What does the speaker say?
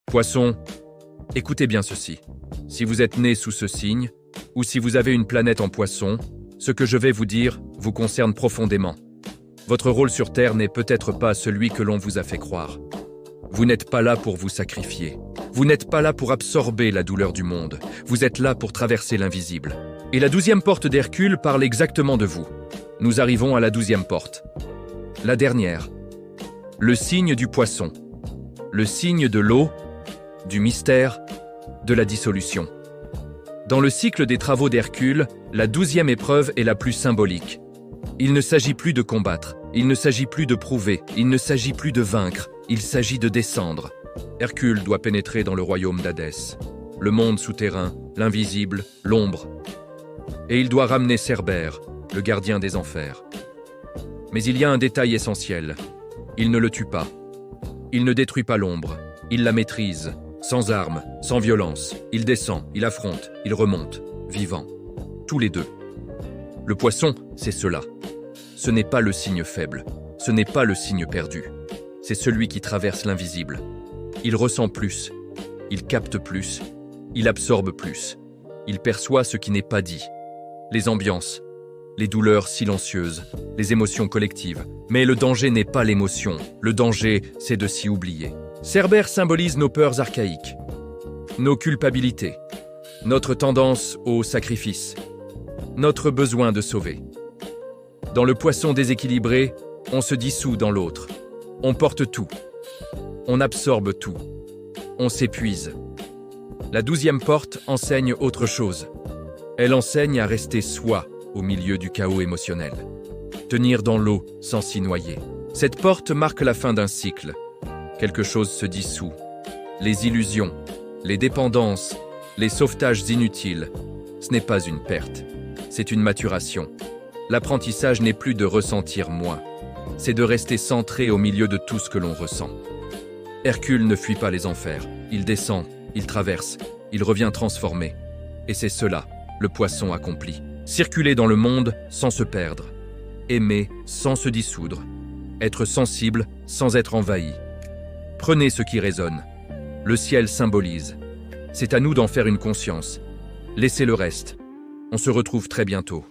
Poisson, écoutez bien ceci. Si vous êtes né sous ce signe, ou si vous avez une planète en Poisson, ce que je vais vous dire vous concerne profondément. Votre rôle sur Terre n'est peut-être pas celui que l'on vous a fait croire. Vous n'êtes pas là pour vous sacrifier. Vous n'êtes pas là pour absorber la douleur du monde. Vous êtes là pour traverser l'invisible. Et la 12e porte d'Hercule parle exactement de vous. Nous arrivons à la 12e porte. La dernière. Le signe du Poisson. Le signe de l'eau, du mystère, de la dissolution. Dans le cycle des travaux d'Hercule, la 12e épreuve est la plus symbolique. Il ne s'agit plus de combattre, il ne s'agit plus de prouver, il ne s'agit plus de vaincre, il s'agit de descendre. Hercule doit pénétrer dans le royaume d'Hadès, le monde souterrain, l'invisible, l'ombre. Et il doit ramener Cerbère, le gardien des enfers. Mais il y a un détail essentiel. Il ne le tue pas. Il ne détruit pas l'ombre. Il la maîtrise, sans armes, sans violence. Il descend, il affronte, il remonte, vivant. Tous les deux. Le Poisson, c'est cela. Ce n'est pas le signe faible. Ce n'est pas le signe perdu. C'est celui qui traverse l'invisible. Il ressent plus. Il capte plus. Il absorbe plus. Il perçoit ce qui n'est pas dit. Les ambiances, les douleurs silencieuses, les émotions collectives. Mais le danger n'est pas l'émotion. Le danger, c'est de s'y oublier. Cerbère symbolise nos peurs archaïques, nos culpabilités, notre tendance au sacrifice, notre besoin de sauver. Dans le Poisson déséquilibré, on se dissout dans l'autre. On porte tout. On absorbe tout. On s'épuise. La 12e porte enseigne autre chose. Elle enseigne à rester soi au milieu du chaos émotionnel. Tenir dans l'eau sans s'y noyer. Cette porte marque la fin d'un cycle. Quelque chose se dissout. Les illusions, les dépendances, les sauvetages inutiles. Ce n'est pas une perte. C'est une maturation. L'apprentissage n'est plus de ressentir moins. C'est de rester centré au milieu de tout ce que l'on ressent. Hercule ne fuit pas les enfers. Il descend, il traverse, il revient transformé. Et c'est cela, le Poisson accompli. Circuler dans le monde sans se perdre. Aimer sans se dissoudre. Être sensible sans être envahi. Prenez ce qui résonne. Le ciel symbolise. C'est à nous d'en faire une conscience. Laissez le reste. On se retrouve très bientôt.